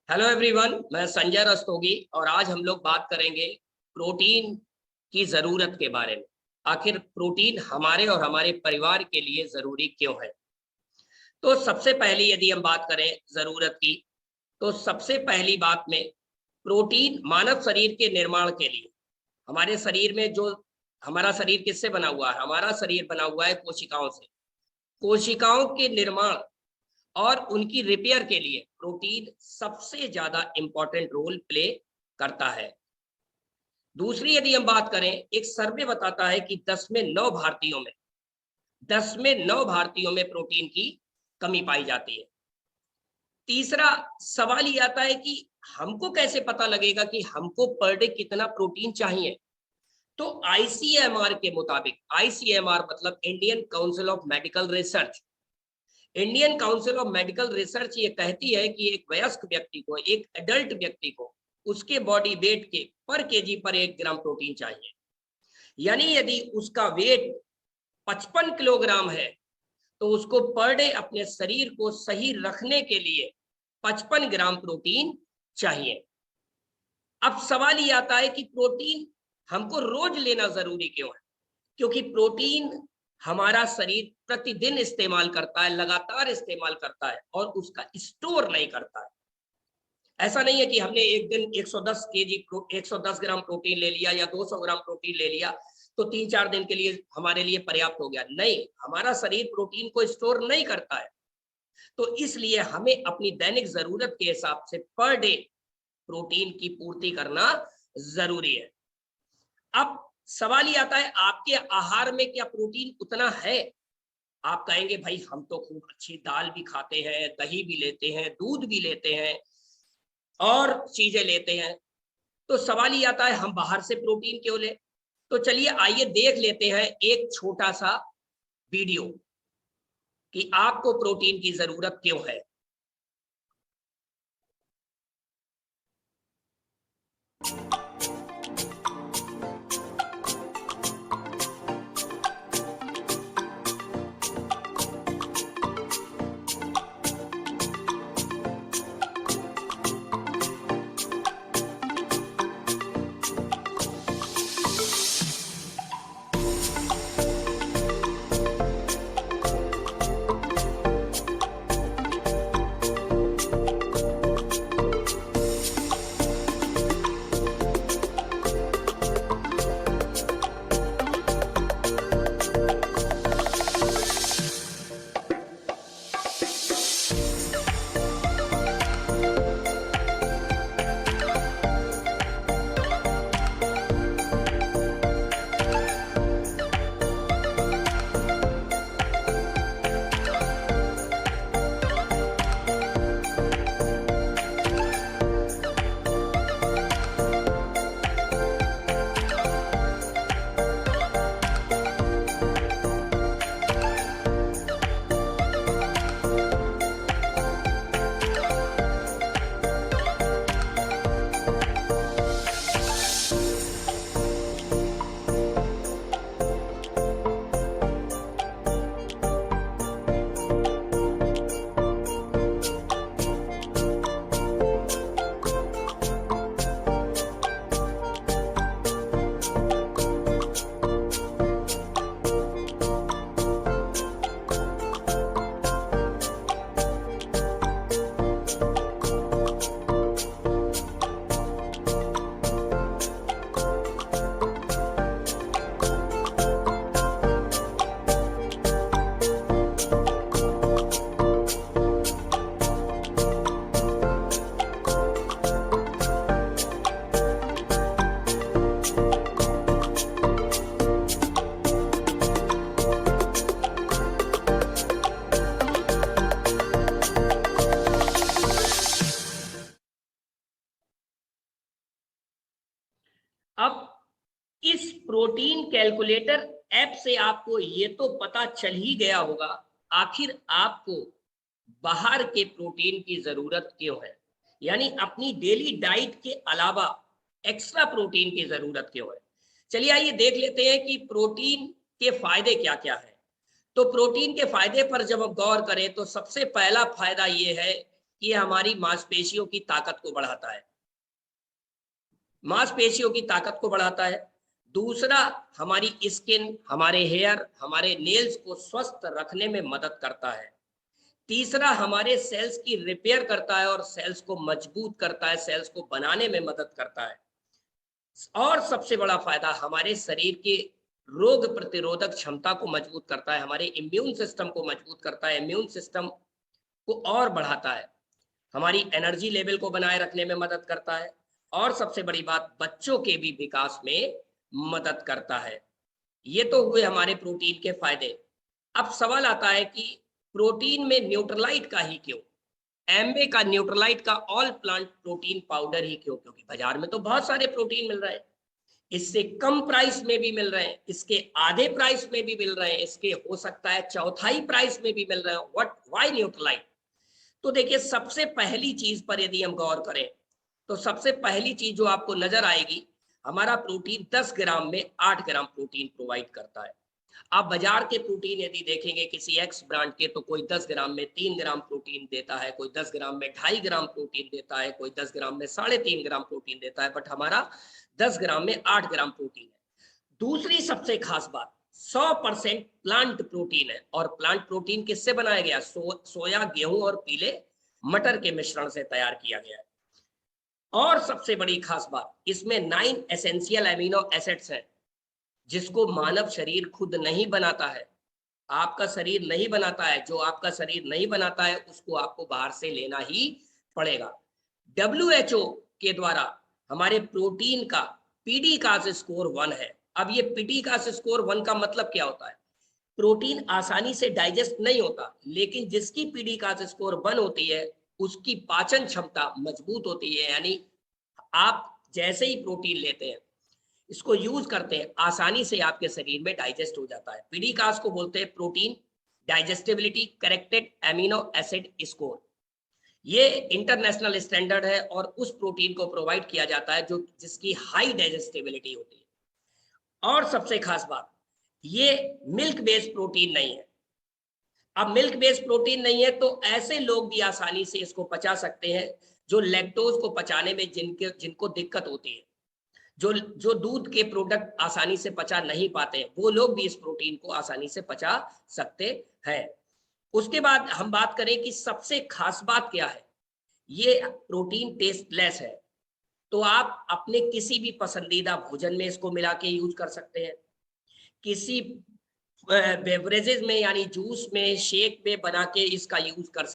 Hello everyone, मैं संजय रस्तोगी और आज हम लोग बात करेंगे प्रोटीन की ज़रूरत के बारे में। आखिर प्रोटीन हमारे और हमारे परिवार के लिए ज़रूरी क्यों है? तो सबसे पहली यदि हम बात करें ज़रूरत की, तो सबसे पहली बात में प्रोटीन मानव शरीर के निर्माण के लिए, हमारे शरीर में जो हमारा शरीर किससे बना हुआ है? हमारा शरीर बना हुआ है कोशिकाओं से। कोशिकाओं के निर्माण और उनकी रिपेयर के लिए प्रोटीन सबसे ज्यादा इंपॉर्टेंट रोल प्ले करता है। दूसरी यदि हम बात करें, एक सर्वे बताता है कि 10 में 9 भारतीयों में प्रोटीन की कमी पाई जाती है। तीसरा सवाल ये आता है कि हमको कैसे पता लगेगा कि हमको पर डे कितना प्रोटीन चाहिए? तो आईसीएमआर के मुताबिक, आईसीएमआर मतलब Indian council of medical research, Indian council of medical research ये कहती है कि एक वयस्क व्यक्ति को, एक एडल्ट व्यक्ति को उसके बॉडी वेट के पर केजी पर 1 ग्राम प्रोटीन चाहिए। यानी यदि उसका वेट 55 किलोग्राम है तो उसको पर डे अपने शरीर को सही रखने के लिए 55 ग्राम प्रोटीन चाहिए। अब सवाल ये आता है कि प्रोटीन हमको रोज लेना जरूरी क्यों है? क्योंकि प्रोटीन हमारा शरीर प्रतिदिन इस्तेमाल करता है, लगातार इस्तेमाल करता है और उसका स्टोर नहीं करता है। ऐसा नहीं है कि हमने एक दिन 110 केजी 110 ग्राम प्रोटीन ले लिया या 200 ग्राम प्रोटीन ले लिया तो 3-4 दिन के लिए हमारे लिए पर्याप्त हो गया। नहीं, हमारा शरीर प्रोटीन को स्टोर नहीं करता है। तो इसलिए हमें अपनी दैनिक जरूरत के हिसाब से पर डे प्रोटीन की पूर्ति करना जरूरी है। अब सवाल ये आता है, आपके आहार में क्या प्रोटीन उतना है? आप कहेंगे भाई हम तो खूब अच्छी दाल भी खाते हैं, दही भी लेते हैं, दूध भी लेते हैं और चीजें लेते हैं। तो सवाल ये आता है हम बाहर से प्रोटीन क्यों लें? तो चलिए आइए देख लेते हैं एक छोटा सा वीडियो कि आपको प्रोटीन की जरूरत क्यों है। अब इस प्रोटीन कैलकुलेटर ऐप से आपको ये तो पता चल ही गया होगा आखिर आपको बाहर के प्रोटीन की जरूरत क्यों है, यानी अपनी डेली डाइट के अलावा एक्स्ट्रा प्रोटीन की जरूरत क्यों है। चलिए आइए देख लेते हैं कि प्रोटीन के फायदे क्या क्या है। तो प्रोटीन के फायदे पर जब हम गौर करें तो सबसे पहला फायदा ये है कि ये हमारी मांसपेशियों की ताकत को बढ़ाता है, मांसपेशियों की ताकत को बढ़ाता है। दूसरा, हमारी स्किन, हमारे हेयर, हमारे नेल्स को स्वस्थ रखने में मदद करता है। तीसरा, हमारे सेल्स की रिपेयर करता है और सेल्स को मजबूत करता है, सेल्स को बनाने में मदद करता है। और सबसे बड़ा फायदा, हमारे शरीर के रोग प्रतिरोधक क्षमता को मजबूत करता है, हमारे इम्यून सिस्टम को मजबूत करता है, इम्यून सिस्टम को और बढ़ाता है, हमारी एनर्जी लेवल को बनाए रखने में मदद करता है और सबसे बड़ी बात, बच्चों के भी विकास में मदद करता है। ये तो हुए हमारे प्रोटीन के फायदे। अब सवाल आता है कि प्रोटीन में न्यूट्रलाइट का ही क्यों, एमवे का, न्यूट्रलाइट का, ऑल प्लांट प्रोटीन पाउडर ही क्यों? क्योंकि बाजार में तो बहुत सारे प्रोटीन मिल रहे हैं, इससे कम प्राइस में भी मिल रहे हैं, इसके आधे प्राइस में भी मिल रहे हैं, इसके हो सकता है चौथाई प्राइस में भी मिल रहे हैं। What, why Nutrilite? तो देखिए, सबसे पहली चीज पर यदि हम गौर करें तो सबसे पहली चीज जो आपको नजर आएगी, हमारा प्रोटीन 10 ग्राम में 8 ग्राम प्रोटीन प्रोवाइड करता है। आप बाजार के प्रोटीन यदि देखेंगे किसी एक्स ब्रांड के, तो कोई 10 ग्राम में 3 ग्राम प्रोटीन देता है, कोई 10 ग्राम में 2.5 ग्राम प्रोटीन देता है, कोई 10 ग्राम में 3.5 ग्राम प्रोटीन देता है, बट हमारा 10 ग्राम में 8 ग्राम प्रोटीन है। दूसरी सबसे खास बात, 100% प्लांट प्रोटीन है। और प्लांट प्रोटीन किससे बनाया गया? सोया, गेहूं और पीले मटर के मिश्रण से तैयार किया गया है। और सबसे बड़ी खास बात, इसमें 9 एसेंशियल एमिनो एसिड्स हैं, जिसको मानव शरीर खुद नहीं बनाता है, आपका शरीर नहीं बनाता है। जो आपका शरीर नहीं बनाता है, उसको आपको बाहर से लेना ही पड़ेगा। WHO के द्वारा हमारे प्रोटीन का पीडीकास स्कोर 1 है। अब ये पीडीकास स्कोर 1 का मतलब क्या होता है? प्रोटीन आसानी से डाइजेस्ट नहीं होता, लेकिन जिसकी पीडीकास स्कोर 1 होती है, उसकी पाचन क्षमता मजबूत होती है। यानी आप जैसे ही प्रोटीन लेते हैं, इसको यूज करते हैं, आसानी से आपके शरीर में डाइजेस्ट हो जाता है। पीडीकास को बोलते हैं protein digestibility corrected amino acid score. ये इंटरनेशनल स्टैंडर्ड है और उस प्रोटीन को प्रोवाइड किया जाता है जो जिसकी हाई डाइजेस्टिबिलिटी होती है। और सबसे खास बात, ये मिल्क बेस्ड प्रोटीन नहीं है। अब मिल्क बेस्ड प्रोटीन नहीं है तो ऐसे लोग भी आसानी से इसको पचा सकते हैं जो लैक्टोज को पचाने में जिनको दिक्कत होती है, जो जो दूध के प्रोडक्ट आसानी से पचा नहीं पाते, वो लोग भी इस प्रोटीन को आसानी से पचा सकते हैं। उसके बाद हम बात करें कि सबसे खास बात क्या है, ये प्रोटीन टेस्टलेस है। तो आप अपने किसी भी पसंदीदा भोजन में इसको मिला के यूज कर सकते हैं, किसी बेवरेजेस में यानी जूस में, शेक में बना के इसका यूज कर